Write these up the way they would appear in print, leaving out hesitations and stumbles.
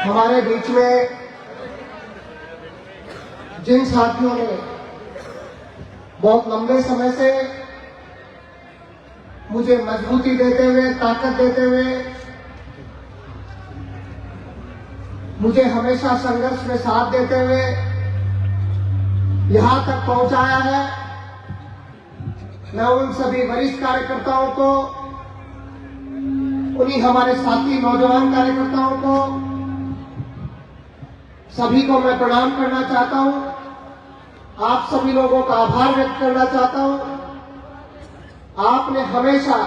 हमारे बीच में जिन साथियों ने बहुत लंबे समय से मुझे मजबूती देते हुए, ताकत देते हुए, मुझे हमेशा संघर्ष में साथ देते हुए यहां तक पहुंचाया है, मैं उन सभी वरिष्ठ कार्यकर्ताओं को, उन्हीं हमारे साथी नौजवान कार्यकर्ताओं को, सभी को मैं प्रणाम करना चाहता हूं। आप सभी लोगों का आभार व्यक्त करना चाहता हूं। आपने हमेशा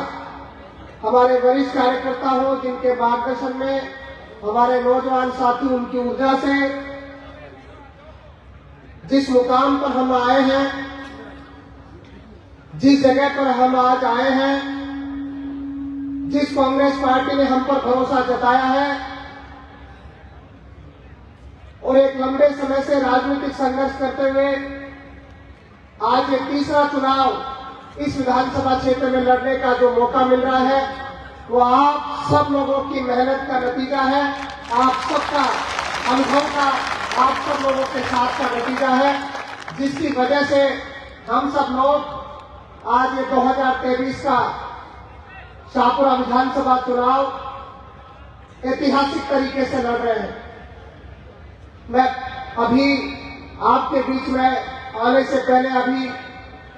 हमारे वरिष्ठ कार्यकर्ता हो, जिनके मार्गदर्शन में हमारे नौजवान साथी उनकी ऊर्जा से जिस मुकाम पर हम आए हैं, जिस जगह पर हम आज आए हैं, जिस कांग्रेस पार्टी ने हम पर भरोसा जताया है और एक लंबे समय से राजनीतिक संघर्ष करते हुए आज ये तीसरा चुनाव इस विधानसभा क्षेत्र में लड़ने का जो मौका मिल रहा है, वो आप सब लोगों की मेहनत का नतीजा है, आप सबका अनुभव का, आप सब लोगों के साथ का नतीजा है, जिसकी वजह से हम सब लोग आज ये 2023 का शाहपुरा विधानसभा चुनाव ऐतिहासिक तरीके से लड़ रहे हैं। मैं अभी आपके बीच में आने से पहले अभी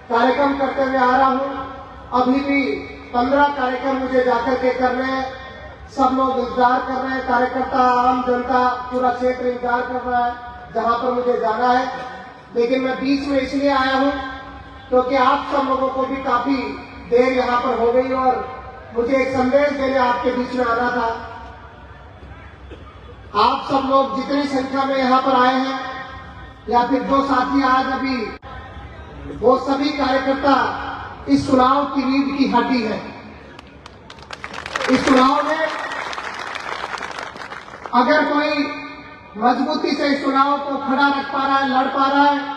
कार्यक्रम करते हुए आ रहा हूं। अभी भी 15 कार्यक्रम मुझे जाकर के करने हैं। सब लोग इंतजार कर रहे हैं, कार्यकर्ता, आम जनता, पूरा क्षेत्र इंतजार कर रहा है जहां पर मुझे जाना है। लेकिन मैं बीच में इसलिए आया हूं क्योंकि आप सब लोगों को भी काफी देर यहां पर हो गई और मुझे एक संदेश देने आपके बीच में आना था। आप सब लोग जितनी संख्या में यहां पर आए हैं या फिर जो साथी आज अभी, वो सभी कार्यकर्ता इस चुनाव की रीढ़ की हड्डी है। इस चुनाव में अगर कोई मजबूती से इस चुनाव को खड़ा रख पा रहा है, लड़ पा रहा है,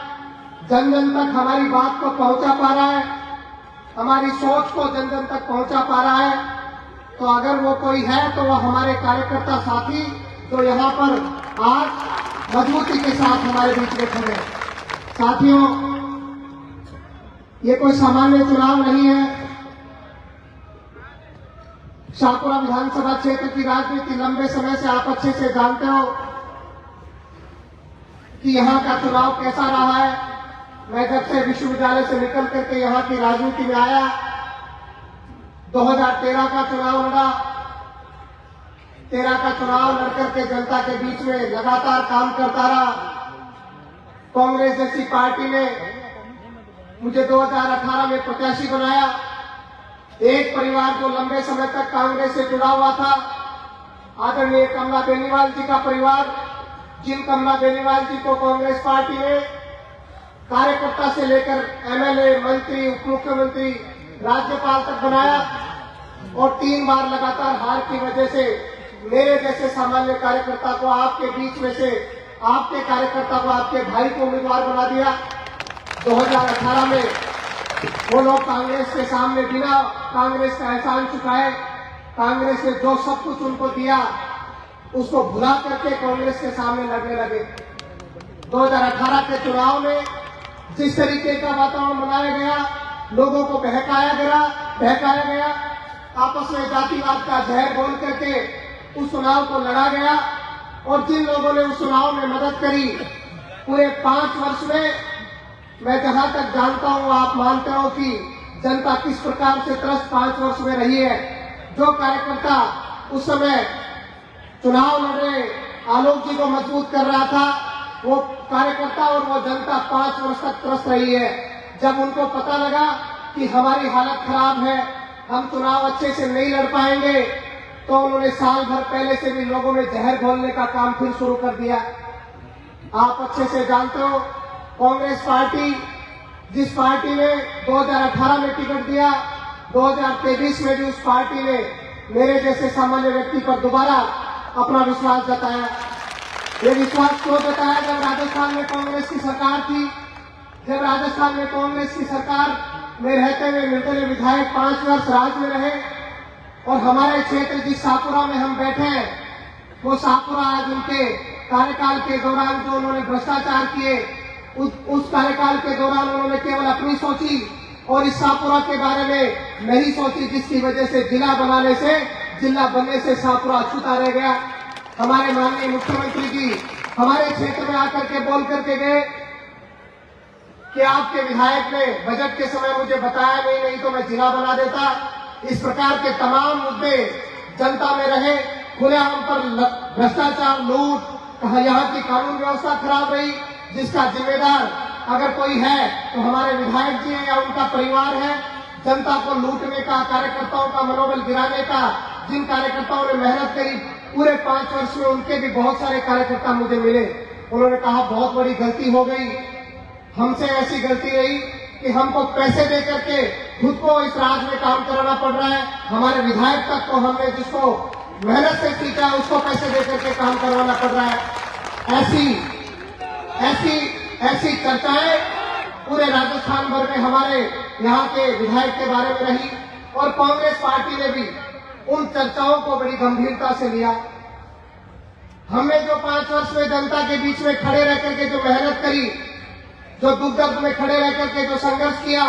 जन जन तक हमारी बात को पहुंचा पा रहा है, हमारी सोच को जन जन तक पहुंचा पा रहा है, तो अगर वो कोई है तो वो हमारे कार्यकर्ता साथी जो यहाँ पर आज मजबूती के साथ हमारे बीच में खड़े। साथियों, ये कोई सामान्य चुनाव नहीं है। शाहपुरा विधानसभा क्षेत्र की राजनीति लंबे समय से आप अच्छे से जानते हो कि यहाँ का चुनाव कैसा रहा है। मैं जब से विश्वविद्यालय से निकल करके यहाँ की राजनीति में आया, 2013 का चुनाव लड़ा, 13 का चुनाव लड़कर के जनता के बीच में लगातार काम करता रहा। कांग्रेस जैसी पार्टी ने मुझे 2018 में प्रत्याशी बनाया। एक परिवार जो लंबे समय तक कांग्रेस से जुड़ा हुआ था, आदरणीय कमला बेनीवाल जी का परिवार, जिन कमला बेनीवाल जी को कांग्रेस पार्टी ने कार्यकर्ता से लेकर एमएलए, मंत्री, उप मुख्यमंत्री, राज्यपाल तक बनाया और 3 बार लगातार हार की वजह से मेरे जैसे सामान्य कार्यकर्ता को आपके बीच में से आपके कार्यकर्ता को, आपके भाई को उम्मीदवार बना दिया। 2018 में वो लोग कांग्रेस के सामने बिना कांग्रेस का एहसान चुकाए, कांग्रेस ने जो सब कुछ उनको दिया उसको भुला करके कांग्रेस के सामने लड़ने लगे। 2018 के चुनाव में जिस तरीके का वातावरण बनाया गया, लोगों को बहकाया गया, आपस में जातिवाद का जहर बोल करके उस चुनाव को लड़ा गया और जिन लोगों ने उस चुनाव में मदद करी, पूरे 5 वर्ष में मैं जहां तक जानता हूं, आप मानते हो कि जनता किस प्रकार से त्रस्त 5 वर्ष में रही है। जो कार्यकर्ता उस समय चुनाव लड़ रहे आलोक जी को मजबूत कर रहा था, वो कार्यकर्ता और वो जनता 5 वर्ष तक त्रस्त रही है। जब उनको पता लगा कि हमारी हालत खराब है, हम चुनाव अच्छे से नहीं लड़ पाएंगे, तो उन्होंने साल भर पहले से भी लोगों में जहर घोलने का काम फिर शुरू कर दिया। आप अच्छे से जानते हो, कांग्रेस पार्टी, जिस पार्टी ने 2018 में टिकट दिया, 2023 में भी उस पार्टी ने मेरे जैसे सामान्य व्यक्ति पर दोबारा अपना विश्वास जताया। ये विश्वास क्यों जताया? जब राजस्थान में कांग्रेस की सरकार थी, जब राजस्थान में कांग्रेस की सरकार में रहते हुए निर्दलीय विधायक 5 वर्ष राज्य में रहे और हमारे क्षेत्र जिस शाहपुरा में हम बैठे हैं, वो शाहपुरा आज उनके कार्यकाल के दौरान जो उन्होंने भ्रष्टाचार किए, उस कार्यकाल के दौरान उन्होंने केवल अपनी सोची और इस शाहपुरा के बारे में नहीं सोची, जिसकी वजह से जिला बनने से शाहपुरा अछूता रह गया। हमारे माननीय मुख्यमंत्री जी हमारे क्षेत्र में आकर के बोल करके गए कि आपके विधायक ने बजट के समय मुझे बताया नहीं तो मैं जिला बना देता। इस प्रकार के तमाम मुद्दे जनता में रहे, खुलेआम पर भ्रष्टाचार, लूट, यहाँ की कानून व्यवस्था खराब रही, जिसका जिम्मेदार अगर कोई है तो हमारे विधायक जी हैं या उनका परिवार है। जनता को लूटने का, कार्यकर्ताओं का मनोबल गिराने का, जिन कार्यकर्ताओं ने मेहनत करी पूरे 5 वर्ष में, उनके भी बहुत सारे कार्यकर्ता मुझे मिले। उन्होंने कहा बहुत बड़ी गलती हो गई, हमसे ऐसी गलती रही कि हमको पैसे दे करके खुद को इस राज में काम कराना पड़ रहा है। हमारे विधायक तक को हमने जिसको मेहनत से सीखा है उसको पैसे दे करके काम करवाना पड़ रहा है। ऐसी चर्चाएं पूरे राजस्थान भर में हमारे यहाँ के विधायक के बारे में रही और कांग्रेस पार्टी ने भी उन चर्चाओं को बड़ी गंभीरता से लिया। हमने जो 5 वर्ष में जनता के बीच में खड़े रह करके जो मेहनत करी, जो दुख दर्द में खड़े रह करके जो संघर्ष किया,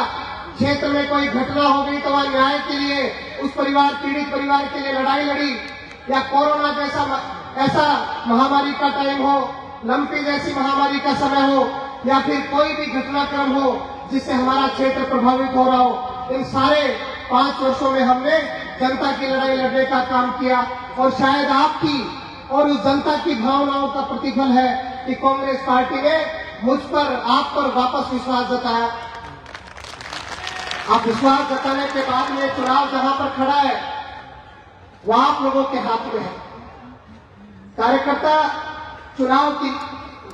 क्षेत्र में कोई घटना हो गई तो वह न्याय के लिए उस पीड़ित परिवार के लिए लड़ाई लड़ी, या कोरोना जैसा ऐसा महामारी का टाइम हो, लंपी जैसी महामारी का समय हो, या फिर कोई भी घटनाक्रम हो जिससे हमारा क्षेत्र प्रभावित हो रहा हो, इन सारे 5 वर्षों में हमने जनता की लड़ाई लड़ने का काम किया। और शायद आपकी और उस जनता की भावनाओं का प्रतिफल है कि कांग्रेस पार्टी ने मुझ पर, आप पर वापस विश्वास जताया। आप विश्वास जताने के बाद में चुनाव जहां पर खड़ा है वो आप लोगों के हाथ में है। कार्यकर्ता चुनाव की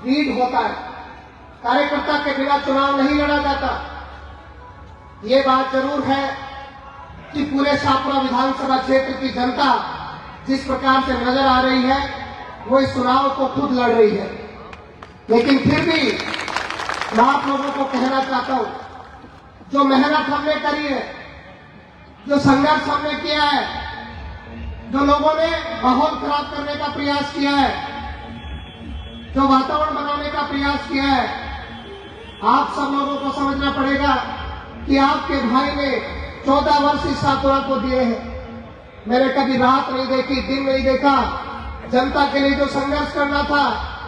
रीढ़ होता है, कार्यकर्ता के बिना चुनाव नहीं लड़ा जाता। ये बात जरूर है कि पूरे शाहपुरा विधानसभा क्षेत्र की जनता जिस प्रकार से नजर आ रही है वो इस चुनाव को खुद लड़ रही है, लेकिन फिर भी मैं आप लोगों को कहना चाहता हूं, जो मेहनत हमने करी है, जो संघर्ष हमने किया है, जो लोगों ने माहौल खराब करने का प्रयास किया है, जो वातावरण बनाने का प्रयास किया है, आप सब लोगों को समझना पड़ेगा कि आपके भाई ने 14 वर्ष इस शाहपुरा को दिए हैं। मैंने कभी रात नहीं देखी, दिन नहीं देखा। जनता के लिए जो संघर्ष करना था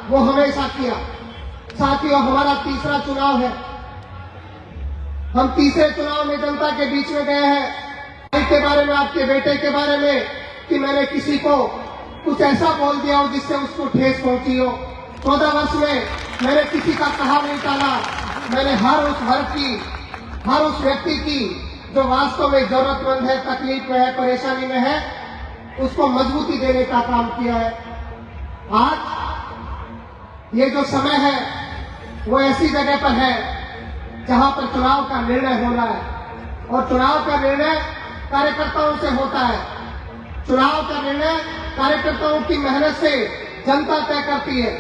वो हमेशा किया। साथियों, हमारा तीसरा चुनाव है, हम तीसरे चुनाव में जनता के बीच में गए हैं। भाई के बारे में, आपके बेटे के बारे में कि मैंने किसी को कुछ ऐसा बोल दिया हो जिससे उसको ठेस पहुंची हो। 14 वर्ष में मैंने किसी का कहा नहीं टाला। मैंने हर उस वर्ग की, हर उस व्यक्ति की जो वास्तव में जरूरतमंद है, तकलीफ में है, परेशानी में है, उसको मजबूती देने का काम किया है। आज ये जो समय है वो ऐसी जगह पर है जहां पर चुनाव का निर्णय होना है, और चुनाव का निर्णय कार्यकर्ताओं से होता है। चुनाव का निर्णय कार्यकर्ताओं की मेहनत से जनता तय करती है।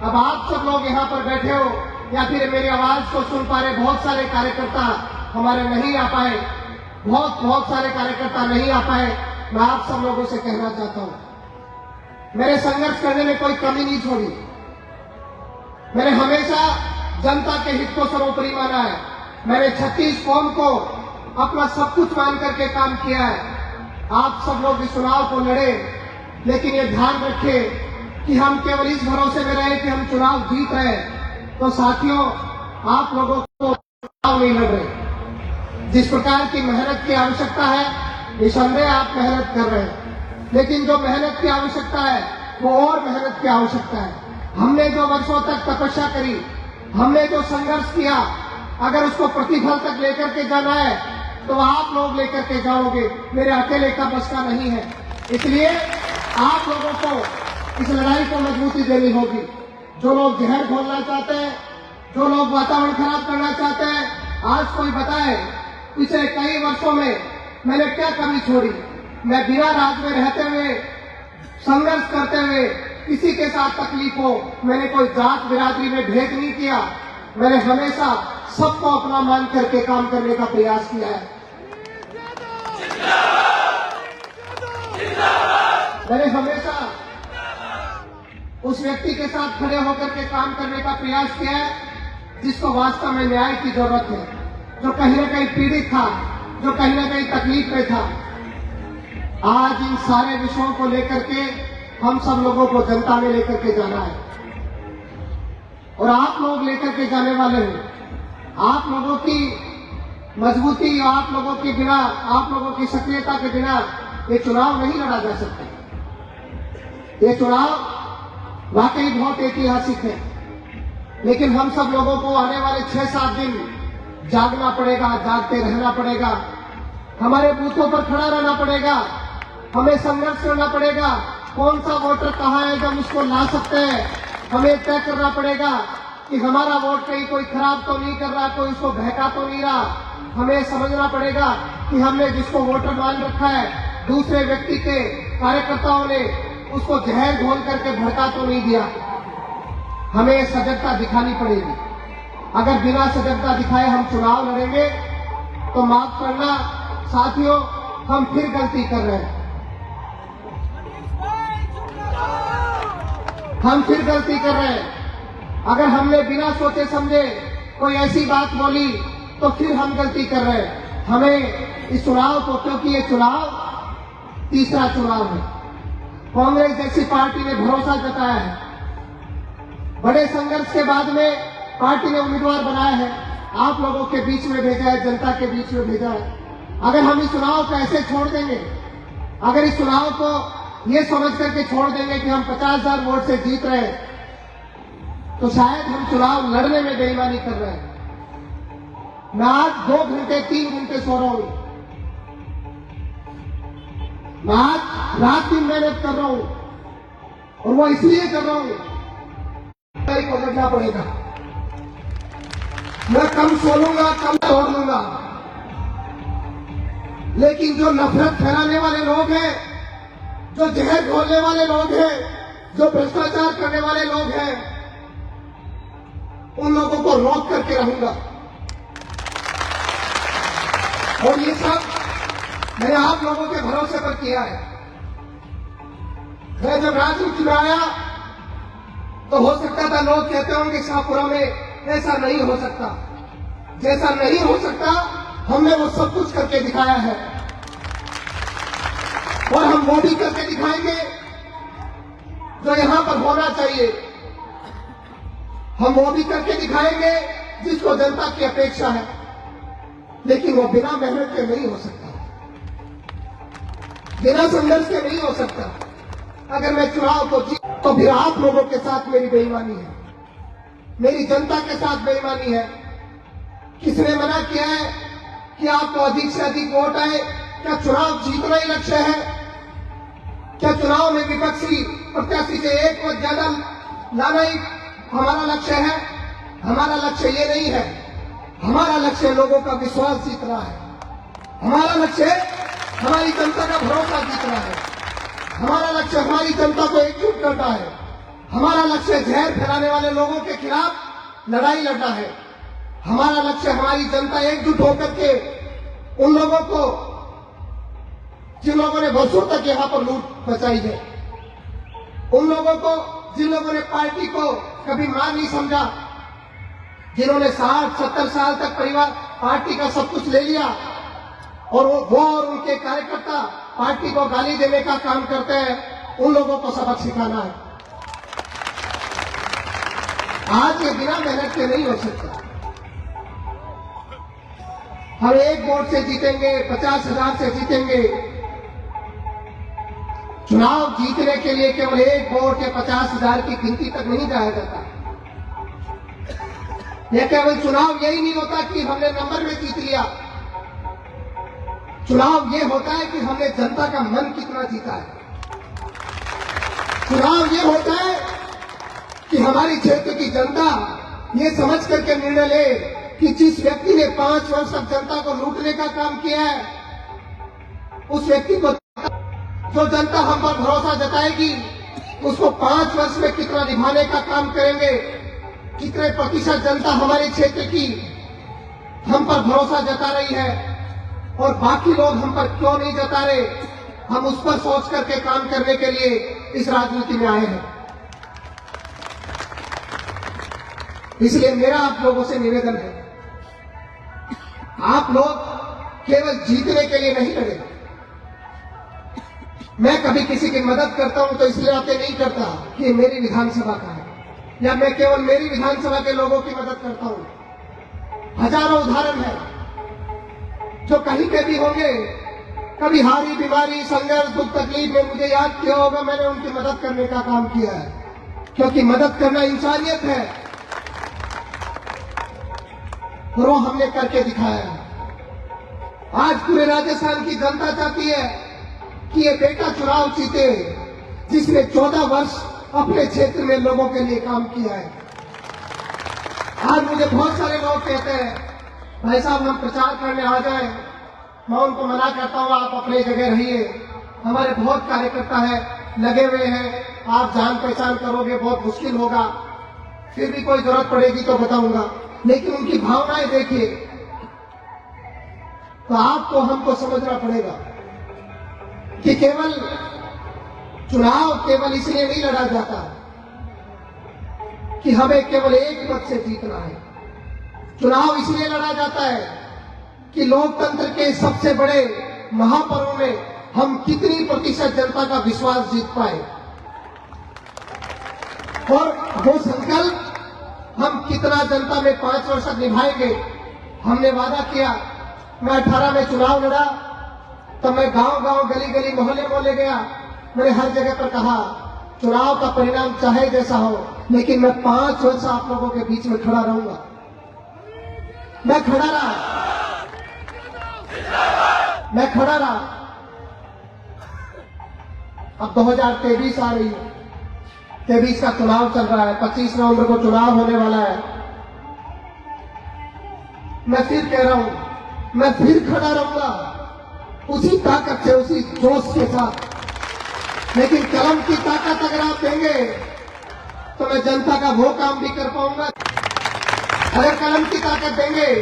अब आप सब लोग यहाँ पर बैठे हो या फिर मेरी आवाज को सुन पा रहे बहुत सारे कार्यकर्ता हमारे नहीं आ पाए, बहुत सारे कार्यकर्ता नहीं आ पाए। मैं आप सब लोगों से कहना चाहता हूं, मेरे संघर्ष करने में कोई कमी नहीं छोड़ी। मैंने हमेशा जनता के हित को सर्वोपरि माना है। मैंने 36 कौम को अपना सब कुछ मान करके काम किया है। आप सब लोग इस चुनाव को लड़े, लेकिन ये ध्यान रखें कि हम केवल इस भरोसे में रहे कि हम चुनाव जीत रहे, तो साथियों आप लोगों को चुनाव नहीं लड़ रहे। जिस प्रकार की मेहनत की आवश्यकता है, निसंदेह आप मेहनत कर रहे हैं, लेकिन जो मेहनत की आवश्यकता है वो और मेहनत की आवश्यकता है। हमने जो वर्षों तक तपस्या करी, हमने जो संघर्ष किया, अगर उसको प्रतिफल तक लेकर के जाना है तो आप लोग लेकर के जाओगे, मेरे अकेले का बस का नहीं है। इसलिए आप लोगों को इस लड़ाई को मजबूती देनी होगी। जो लोग जहर घोलना चाहते हैं, जो लोग वातावरण खराब करना चाहते हैं, आज कोई बताए पिछले कई वर्षों में मैंने क्या कमी छोड़ी। मैं बिना राज में रहते हुए, संघर्ष करते हुए, किसी के साथ तकलीफ हो, मैंने कोई जात बिरादरी में भेद नहीं किया। मैंने हमेशा सबको अपना मान करके काम करने का प्रयास किया है। मैंने हमेशा उस व्यक्ति के साथ खड़े होकर के काम करने का प्रयास किया है जिसको वास्तव में न्याय की जरूरत है, जो कहीं न कहीं पीड़ित था, जो कहीं न कहीं तकलीफ में था। आज इन सारे विषयों को लेकर के हम सब लोगों को जनता में लेकर के जाना है और आप लोग लेकर के जाने वाले हैं। आप लोगों की मजबूती, आप लोगों के बिना, आप लोगों की सक्रियता के बिना ये चुनाव नहीं लड़ा जा सकता। ये चुनाव वाकई बहुत ऐतिहासिक है, लेकिन हम सब लोगों को आने वाले 6-7 दिन जागना पड़ेगा, जागते रहना पड़ेगा, हमारे बूथों पर खड़ा रहना पड़ेगा, हमें संघर्ष करना पड़ेगा। कौन सा वोटर कहाँ है जब उसको ला सकते हैं, हमें तय करना पड़ेगा कि हमारा वोट कहीं कोई खराब तो नहीं कर रहा, कोई उसको बहका तो नहीं रहा। हमें समझना पड़ेगा कि हमने जिसको वोटर मान रखा है, दूसरे व्यक्ति के कार्यकर्ताओं ने उसको जहर घोल करके भड़का तो नहीं दिया। हमें सजगता दिखानी पड़ेगी। अगर बिना सजगता दिखाए हम चुनाव लड़ेंगे तो माफ करना साथियों, हम फिर गलती कर रहे हैं। हम फिर गलती कर रहे हैं। अगर हमने बिना सोचे समझे कोई ऐसी बात बोली तो फिर हम गलती कर रहे हैं। हमें इस चुनाव को, क्योंकि ये चुनाव तीसरा चुनाव है, कांग्रेस जैसी पार्टी ने भरोसा जताया है, बड़े संघर्ष के बाद में पार्टी ने उम्मीदवार बनाया है, आप लोगों के बीच में भेजा है, जनता के बीच में भेजा है। अगर हम इस चुनाव को ऐसे छोड़ देंगे, अगर इस चुनाव को ये समझ करके छोड़ देंगे कि हम 50,000 वोट से जीत रहे हैं, तो शायद हम चुनाव लड़ने में बेईमानी कर रहे हैं। मैं आज 2 घंटे 3 घंटे सो रहा हूं, मैं आज रात दिन मेहनत कर रहा हूं और वो इसलिए कर रहा हूं को लड़ना पड़ेगा। मैं कम सो लूंगा, कम तोड़ लूंगा, लेकिन जो नफरत फैलाने वाले लोग हैं, जो जहर घोलने वाले लोग हैं, जो भ्रष्टाचार करने वाले लोग हैं, उन लोगों को रोक करके रहूंगा। और ये सब मैंने आप लोगों के भरोसे पर किया है। मैं जब राजनीति में आया तो हो सकता था लोग कहते होंगे शाहपुरा में ऐसा नहीं हो सकता, जैसा नहीं हो सकता हमने वो सब कुछ करके दिखाया है और हम वो भी करके दिखाएंगे जो यहां पर होना चाहिए। हम वो भी करके दिखाएंगे जिसको जनता की अपेक्षा है, लेकिन वो बिना मेहनत के नहीं हो सकता, बिना संघर्ष के नहीं हो सकता। अगर मैं चुनाव को जीत तो फिर आप लोगों के साथ मेरी बेईमानी है, मेरी जनता के साथ बेईमानी है। किसने मना किया है कि आपको अधिक से अधिक वोट आए? क्या चुनाव जीतना ही लक्ष्य है? क्या चुनाव में विपक्षी प्रत्याशी से एक वोट ज्यादा लाना ही हमारा लक्ष्य है? हमारा लक्ष्य ये नहीं है। हमारा लक्ष्य लोगों का विश्वास जीतना है। हमारा लक्ष्य हमारी जनता का भरोसा जीतना है। हमारा लक्ष्य हमारी जनता को एकजुट करना है। हमारा लक्ष्य जहर फैलाने वाले लोगों के खिलाफ लड़ाई लड़ना है। हमारा लक्ष्य हमारी जनता एकजुट होकर के उन लोगों को, जिन लोगों ने वर्षों तक यहाँ पर लूट मचाई है, उन लोगों को जिन लोगों ने पार्टी को कभी मां नहीं समझा, जिन्होंने 60-70 साल तक परिवार पार्टी का सब कुछ ले लिया और वो और उनके कार्यकर्ता पार्टी को गाली देने का काम करते हैं, उन लोगों को सबक सिखाना है। आज ये बिना मेहनत के नहीं हो सकता। हम एक वोट से जीतेंगे, 50,000 से जीतेंगे। चुनाव जीतने के लिए केवल एक वोट या 50,000 की गिनती तक नहीं जाया जाता। यह केवल चुनाव यही नहीं होता कि हमने नंबर में जीत लिया। चुनाव ये होता है कि हमने जनता का मन कितना जीता है। चुनाव ये होता है कि हमारी क्षेत्र की जनता ये समझ करके निर्णय ले कि जिस व्यक्ति ने 5 वर्ष तक जनता को लूटने का काम किया है, उस व्यक्ति को, जो जनता हम पर भरोसा जताएगी, उसको 5 वर्ष में कितना निभाने का काम करेंगे, कितने प्रतिशत जनता हमारे क्षेत्र की हम पर भरोसा जता रही है और बाकी लोग हम पर क्यों नहीं जता रहे, हम उस पर सोच करके काम करने के लिए इस राजनीति में आए हैं। इसलिए मेरा आप लोगों से निवेदन है, आप लोग केवल जीतने के लिए नहीं लड़े। मैं कभी किसी की मदद करता हूं तो इसलिए आते नहीं करता कि ये मेरी विधानसभा का है या मैं केवल मेरी विधानसभा के लोगों की मदद करता हूं। हजारों उदाहरण है जो कहीं के भी होंगे, कभी हारी बीमारी संघर्ष दुख तकलीफ में मुझे याद किया होगा, मैंने उनकी मदद करने का काम किया है, क्योंकि मदद करना इंसानियत है और वो हमने करके दिखाया है। आज पूरे राजस्थान की जनता चाहती है कि ये बेटा चुनाव जीते जिसने 14 वर्ष अपने क्षेत्र में लोगों के लिए काम किया है। आज मुझे बहुत सारे लोग कहते हैं भाई साहब हम प्रचार करने आ जाए, मैं उनको मना करता हूं आप अपनी जगह रहिए, हमारे बहुत कार्यकर्ता है लगे हुए हैं, आप जान पहचान करोगे बहुत मुश्किल होगा, फिर भी कोई जरूरत पड़ेगी तो बताऊंगा। लेकिन उनकी भावनाएं देखिए तो आपको हमको समझना पड़ेगा कि केवल चुनाव केवल इसलिए नहीं लड़ा जाता कि हमें केवल एक पद से जीतना है। चुनाव इसलिए लड़ा जाता है कि लोकतंत्र के सबसे बड़े महापर्व में हम कितनी प्रतिशत जनता का विश्वास जीत पाए और वो संकल्प हम कितना जनता में 5 वर्ष तक निभाएंगे। हमने वादा किया, मैं 18 में चुनाव लड़ा तो मैं गांव-गांव गली-गली मोहल्ले-मोहल्ले गया, मैंने हर जगह पर कहा चुनाव का परिणाम चाहे जैसा हो लेकिन मैं 5 वर्ष आप लोगों के बीच में खड़ा रहूंगा। मैं खड़ा रहा। अब 2023 आ रही है, 23 का चुनाव चल रहा है, 25 नवंबर को चुनाव होने वाला है। मैं फिर कह रहा हूं, मैं फिर खड़ा रहूंगा उसी ताकत से, उसी जोश के साथ। लेकिन कलम की ताकत अगर आप देंगे तो मैं जनता का वो काम भी कर पाऊंगा। अगर कलम की ताकत देंगे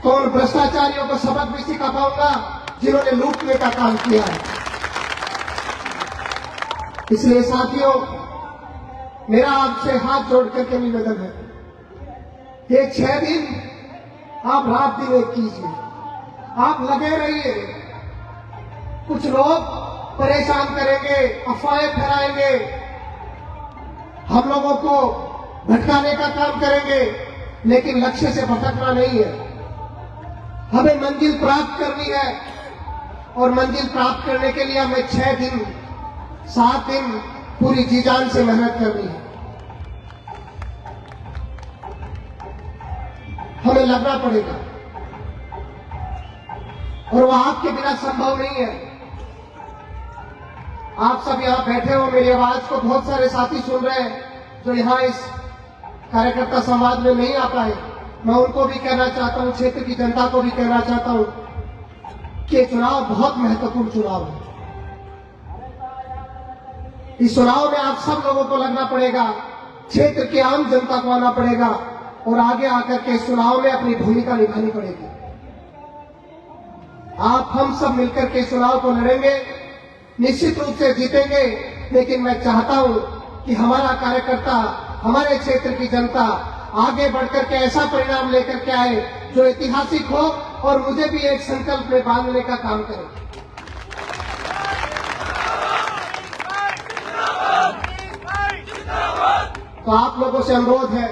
तो उन भ्रष्टाचारियों को सबक भी सिखा पाऊंगा जिन्होंने लूटने का काम किया है। इसलिए साथियों, मेरा आपसे हाथ जोड़ करके निवेदन है, ये 6 दिन आप रात दिन एक कीजिए, आप लगे रहिए। कुछ लोग परेशान करेंगे, अफवाहें फैलाएंगे, हम लोगों को भटकाने का काम करेंगे, लेकिन लक्ष्य से भटकना नहीं है। हमें मंजिल प्राप्त करनी है और मंजिल प्राप्त करने के लिए हमें 6 दिन 7 दिन पूरी जी जान से मेहनत करनी है। हमें लगना पड़ेगा और वो आपके बिना संभव नहीं है। आप सब यहां बैठे हो, मेरी आवाज को बहुत सारे साथी सुन रहे हैं जो यहां इस कार्यकर्ता संवाद में नहीं आ पाए। मैं उनको भी कहना चाहता हूं, क्षेत्र की जनता को भी कहना चाहता हूं कि चुनाव बहुत महत्वपूर्ण चुनाव है। इस चुनाव में आप सब लोगों को लगना पड़ेगा, क्षेत्र की आम जनता को आना पड़ेगा और आगे आकर के इस चुनाव में अपनी भूमिका निभानी पड़ेगी। आप हम सब मिलकर के इस चुनाव को लड़ेंगे, निश्चित रूप से जीतेंगे। लेकिन मैं चाहता हूं कि हमारा कार्यकर्ता, हमारे क्षेत्र की जनता आगे बढ़कर के ऐसा परिणाम लेकर के आए जो ऐतिहासिक हो और मुझे भी एक संकल्प में बांधने का काम करे। तो आप लोगों से अनुरोध है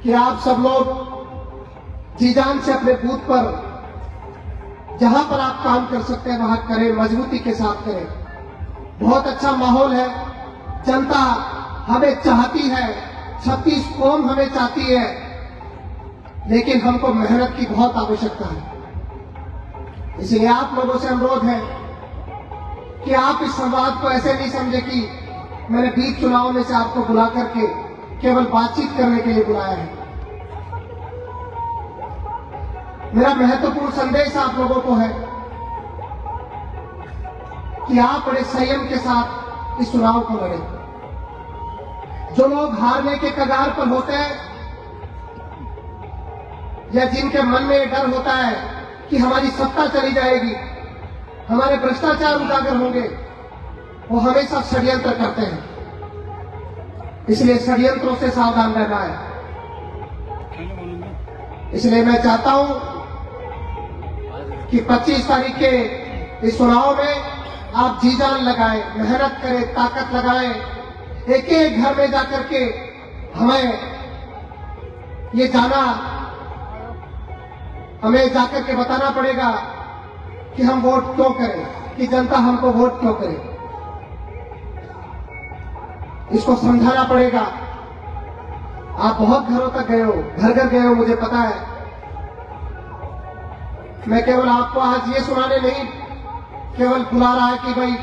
कि आप सब लोग जी जान से अपने बूथ पर जहां पर आप काम कर सकते हैं वहां करें, मजबूती के साथ करें। बहुत अच्छा माहौल है, जनता हमें चाहती है, 36 कौम हमें चाहती है, लेकिन हमको मेहनत की बहुत आवश्यकता है। इसलिए आप लोगों से अनुरोध है कि आप इस संवाद को ऐसे नहीं समझे कि मैंने बीच चुनाव में से आपको बुला करके केवल बातचीत करने के लिए बुलाया है। मेरा महत्वपूर्ण संदेश आप लोगों को है कि आप बड़े संयम के साथ इस चुनाव को लड़ें। जो लोग हारने के कगार पर होते हैं या जिनके मन में डर होता है कि हमारी सत्ता चली जाएगी, हमारे भ्रष्टाचार उजागर होंगे, वो हमेशा षड्यंत्र करते हैं। इसलिए षड्यंत्रों से सावधान रहना है। इसलिए मैं चाहता हूं कि 25 तारीख के इस चुनाव में आप जी जान लगाएं, मेहनत करें, ताकत लगाएं, एक एक घर में जाकर के हमें ये हमें जाकर के बताना पड़ेगा कि हम वोट क्यों करें, कि जनता हमको वोट क्यों करे। इसको समझाना पड़ेगा। आप बहुत घरों तक गए हो, घर घर गए हो, मुझे पता है। मैं केवल आपको आज ये सुनाने नहीं केवल बुला रहा है कि भाई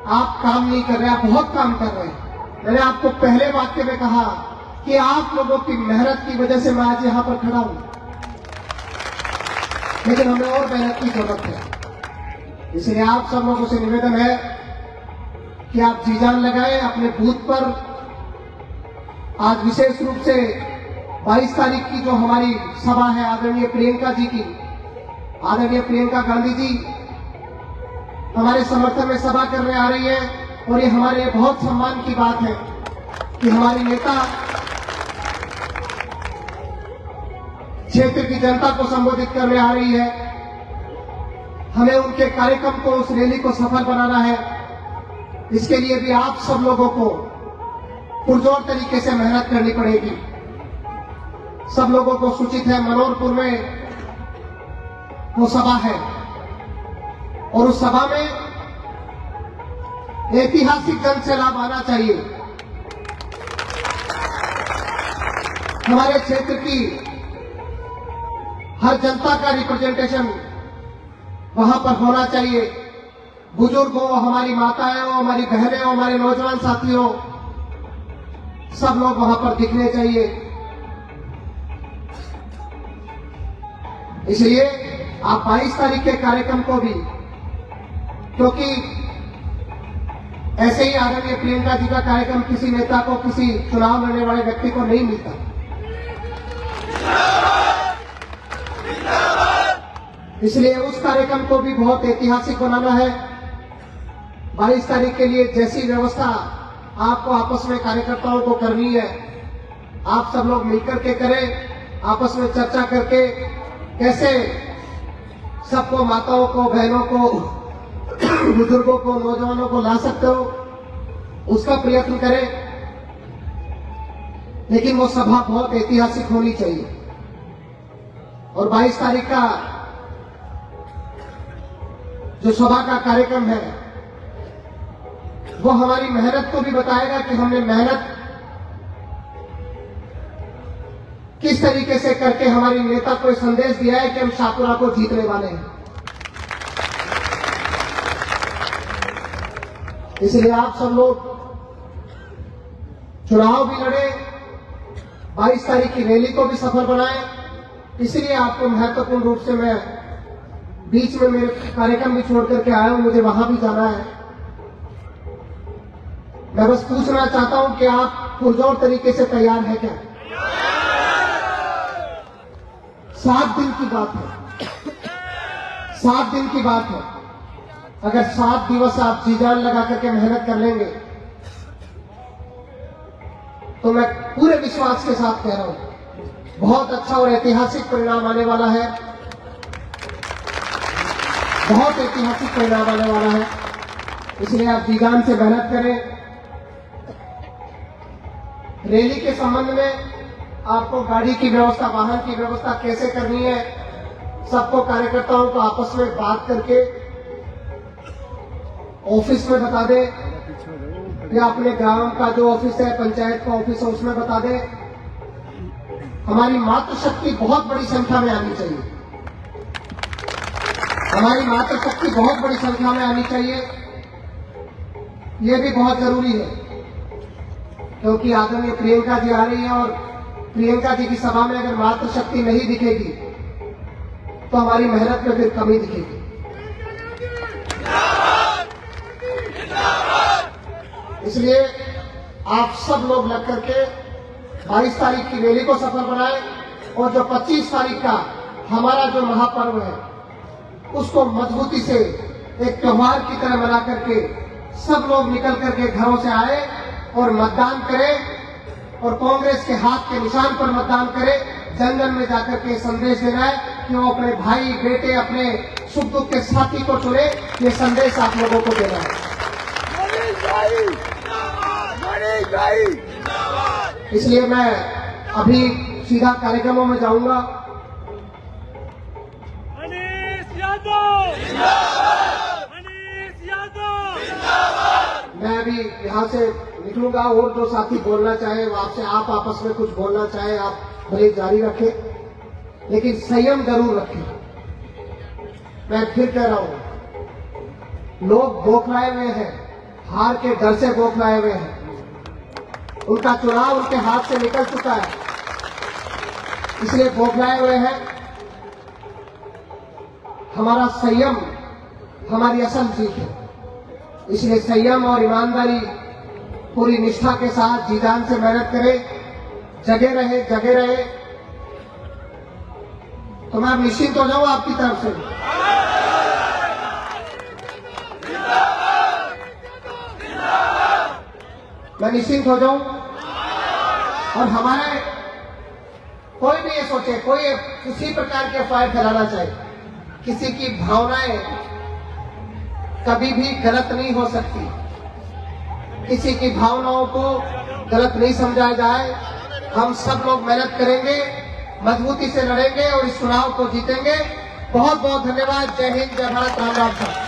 आप काम नहीं कर रहे, आप बहुत काम कर रहे हैं। मैंने आपको पहले वाक्य में कहा कि आप लोगों की मेहनत की वजह से मैं आज यहां पर खड़ा हूं, लेकिन हमें और मेहनत की जरूरत है। इसलिए आप सब लोगों से निवेदन है कि आप जी जान लगाएं अपने बूथ पर। आज विशेष रूप से 22 तारीख की जो हमारी सभा है आदरणीय प्रियंका जी की, आदरणीय प्रियंका गांधी जी हमारे समर्थन में सभा करने आ रही है, और ये हमारे लिए बहुत सम्मान की बात है कि हमारी नेता क्षेत्र की जनता को संबोधित करने आ रही है। हमें उनके कार्यक्रम को, उस रैली को सफल बनाना है। इसके लिए भी आप सब लोगों को पुरजोर तरीके से मेहनत करनी पड़ेगी। सब लोगों को सूचित है, मनोहरपुर में वो सभा है, और उस सभा में ऐतिहासिक जन सैलाब आना चाहिए। हमारे क्षेत्र की हर जनता का रिप्रेजेंटेशन वहां पर होना चाहिए। बुजुर्ग हो, हमारी माताएं हो, हमारी बहनें हो, हमारे नौजवान साथी हो, सब लोग वहां पर दिखने चाहिए। इसलिए आप 22 तारीख के कार्यक्रम को भी, क्योंकि ऐसे ही आदरणीय प्रियंका जी का कार्यक्रम किसी नेता को, किसी चुनाव लड़ने वाले व्यक्ति को नहीं मिलता। इसलिए उस कार्यक्रम को भी बहुत ऐतिहासिक बनाना है। 22 तारीख के लिए जैसी व्यवस्था आपको आपस में कार्यकर्ताओं को करनी है, आप सब लोग मिलकर के करें, आपस में चर्चा करके कैसे सबको, माताओं को, बहनों को, बुजुर्गों को, नौजवानों को ला सकते हो, उसका प्रयत्न करें। लेकिन वो सभा बहुत ऐतिहासिक होनी चाहिए। और 22 तारीख का जो सभा का कार्यक्रम है वो हमारी मेहनत को भी बताएगा कि हमने मेहनत किस तरीके से करके हमारी नेता को संदेश दिया है कि हम शाहपुरा को जीतने वाले हैं। इसलिए आप सब लोग चुनाव भी लड़े, 22 तारीख की रैली को भी सफल बनाएं। इसलिए आपको महत्वपूर्ण रूप से मैं बीच में मेरे कार्यक्रम भी छोड़ करके आया हूं, मुझे वहां भी जाना है। मैं बस पूछना चाहता हूं कि आप पुरजोर तरीके से तैयार हैं क्या? 7 दिन की बात है, 7 दिन की बात है। अगर 7 दिवस आप जी जान लगा करके मेहनत कर लेंगे तो मैं पूरे विश्वास के साथ कह रहा हूं बहुत अच्छा और ऐतिहासिक परिणाम आने वाला है, बहुत ऐतिहासिक परिणाम आने वाला है। इसलिए आप जी जान से मेहनत करें। रैली के संबंध में आपको गाड़ी की व्यवस्था, वाहन की व्यवस्था कैसे करनी है, सबको कार्यकर्ताओं को आपस में बात करके ऑफिस में बता दे, या अपने ग्राम का जो ऑफिस है, पंचायत का ऑफिस है, उसमें बता दे। हमारी मातृशक्ति बहुत बड़ी संख्या में आनी चाहिए, हमारी मातृशक्ति बहुत बड़ी संख्या में आनी चाहिए। ये भी बहुत जरूरी है क्योंकि आदरणीय प्रियंका जी आ रही है, और प्रियंका जी की सभा में अगर मातृशक्ति नहीं दिखेगी तो हमारी मेहनत में फिर कमी दिखेगी। इसलिए आप सब लोग लग करके 22 तारीख की रैली को सफल बनाएं, और जो 25 तारीख का हमारा जो महापर्व है उसको मजबूती से एक त्योहार की तरह मना करके सब लोग निकल करके घरों से आए और मतदान करें और कांग्रेस के हाथ के निशान पर मतदान करें। जन जन में जाकर के संदेश देना है कि वो अपने भाई बेटे अपने सुख दुख के साथी को चुने। ये संदेश आप लोगों को देना है। इसलिए मैं अभी सीधा कार्यक्रमों में जाऊंगा। मैं अभी यहाँ से निकलूंगा और जो साथी बोलना चाहे वो आपसे आप आपस में कुछ बोलना चाहे आप भले जारी रखें, लेकिन संयम जरूर रखें। मैं फिर कह रहा हूं, लोग बौखलाए हुए हैं, हार के डर से बौखलाए हुए हैं। उनका चुनाव उनके हाथ से निकल चुका है, इसलिए बौखलाए हुए हैं। हमारा संयम हमारी असल जीत है, इसलिए संयम और ईमानदारी पूरी निष्ठा के साथ जी जान से मेहनत करें, जगे रहे। तो मैं अब निश्चिंत हो जाऊं आपकी तरफ से। मैं निश्चिंत हो जाऊं और हमारे कोई भी ये सोचे, कोई किसी प्रकार के अफवाह फैलाना चाहे, किसी की भावनाएं कभी भी गलत नहीं हो सकती। किसी की भावनाओं को गलत नहीं समझा जाए। हम सब लोग मेहनत करेंगे, मजबूती से लड़ेंगे और इस चुनाव को जीतेंगे। बहुत बहुत धन्यवाद। जय हिंद, जय भारत, राम राम।